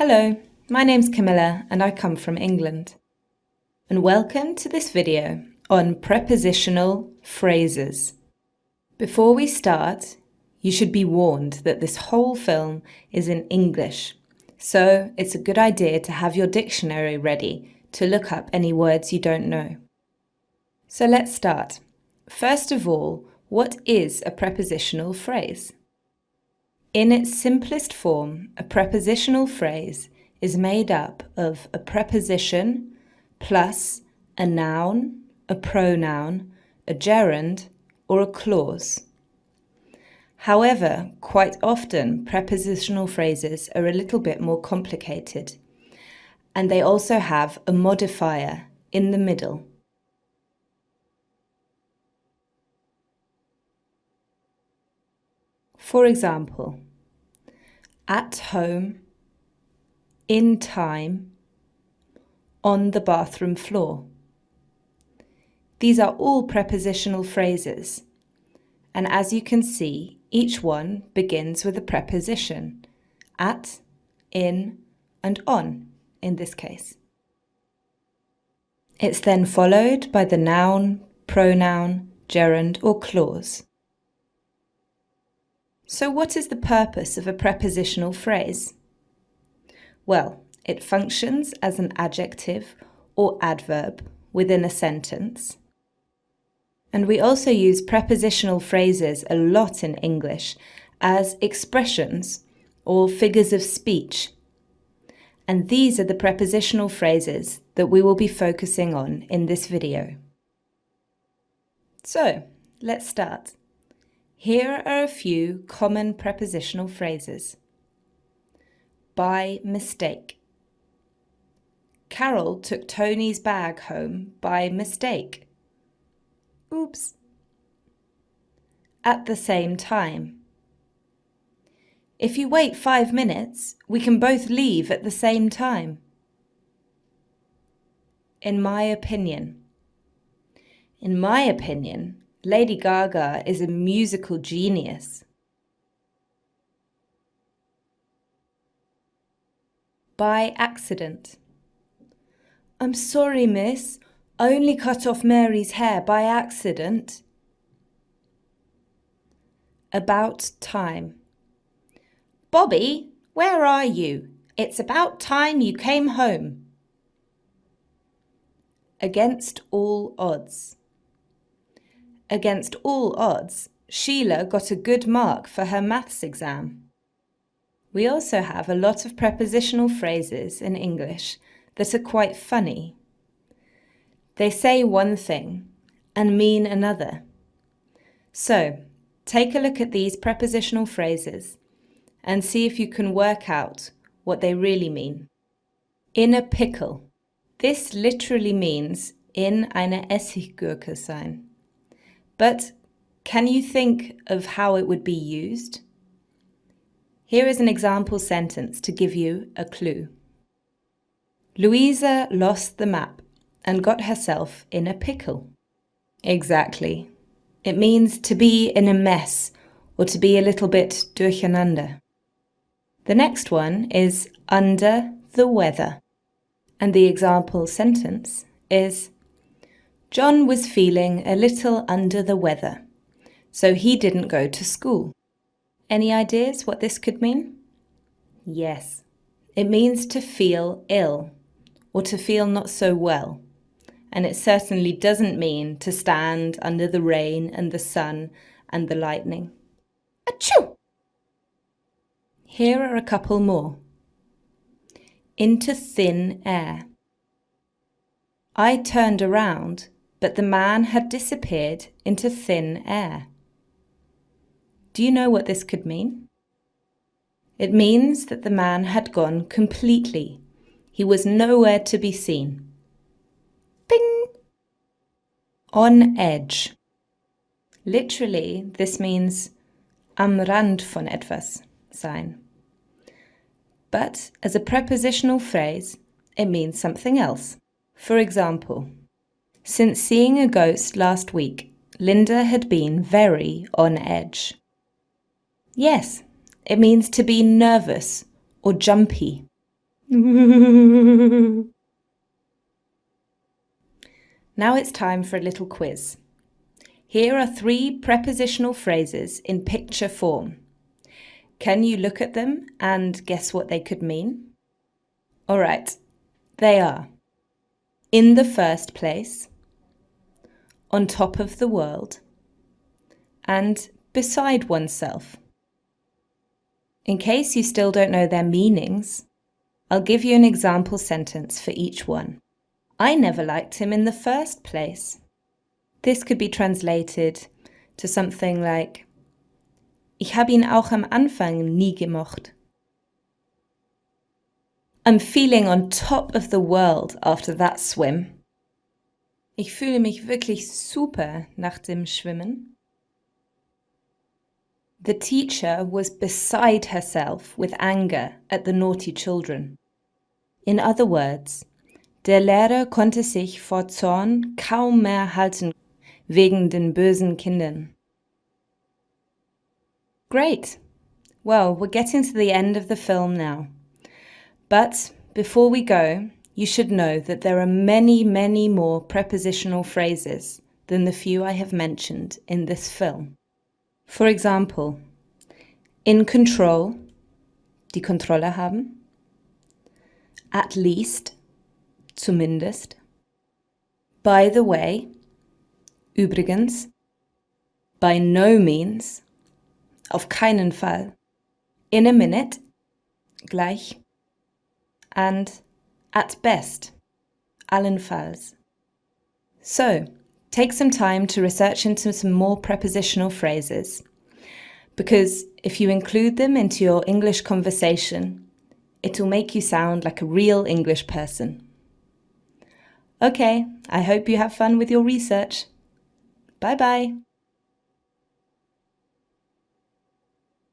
Hello, my name's Camilla and I come from England. And welcome to this video on prepositional phrases. Before we start, you should be warned that this whole film is in English, so it's a good idea to have your dictionary ready to look up any words you don't know. So let's start. First of all, what is a prepositional phrase? In its simplest form, a prepositional phrase is made up of a preposition plus a noun, a pronoun, a gerund, or a clause. However, quite often prepositional phrases are a little bit more complicated, and they also have a modifier in the middle. For example, at home, in time, on the bathroom floor. These are all prepositional phrases, and as you can see, each one begins with a preposition, at, in, and on, in this case. It's then followed by the noun, pronoun, gerund, or clause. So what is the purpose of a prepositional phrase? Well, it functions as an adjective or adverb within a sentence. And we also use prepositional phrases a lot in English as expressions or figures of speech. And these are the prepositional phrases that we will be focusing on in this video. So, let's start. Here are a few common prepositional phrases. By mistake. Carol took Tony's bag home by mistake. Oops. At the same time. If you wait 5 minutes, we can both leave at the same time. In my opinion. In my opinion, Lady Gaga is a musical genius. By accident. I'm sorry, miss. I only cut off Mary's hair by accident. About time. Bobby, where are you? It's about time you came home. Against all odds. Against all odds, Sheila got a good mark for her maths exam. We also have a lot of prepositional phrases in English that are quite funny. They say one thing and mean another. So, take a look at these prepositional phrases and see if you can work out what they really mean. In a pickle. This literally means in einer Essiggurke sein. But can you think of how it would be used? Here is an example sentence to give you a clue. Louisa lost the map and got herself in a pickle. Exactly. It means to be in a mess or to be a little bit durcheinander. The next one is under the weather. And the example sentence is John was feeling a little under the weather, so he didn't go to school. Any ideas what this could mean? Yes, it means to feel ill or to feel not so well. And it certainly doesn't mean to stand under the rain and the sun and the lightning. Achoo! Here are a couple more. Into thin air. I turned around, but the man had disappeared into thin air. Do you know what this could mean? It means that the man had gone completely. He was nowhere to be seen. Bing! On edge. Literally, this means am Rand von etwas sein. But as a prepositional phrase, it means something else. For example, since seeing a ghost last week, Linda had been very on edge. Yes, it means to be nervous or jumpy. Now it's time for a little quiz. Here are 3 prepositional phrases in picture form. Can you look at them and guess what they could mean? All right, they are in the first place, on top of the world, and beside oneself. In case you still don't know their meanings, I'll give you an example sentence for each one. I never liked him in the first place. This could be translated to something like Ich habe ihn auch am Anfang nie gemocht. I'm feeling on top of the world after that swim. Ich fühle mich wirklich super nach dem Schwimmen. The teacher was beside herself with anger at the naughty children. In other words, der Lehrer konnte sich vor Zorn kaum mehr halten wegen den bösen Kindern. Great! Well, we're getting to the end of the film now. But before we go, you should know that there are many, many more prepositional phrases than the few I have mentioned in this film. For example, in control, die Kontrolle haben. At least, zumindest. By the way, übrigens. By no means, auf keinen Fall. In a minute, gleich. And at best, allenfalls. So, take some time to research into some more prepositional phrases, because if you include them into your English conversation, it'll make you sound like a real English person. Okay, I hope you have fun with your research. Bye bye!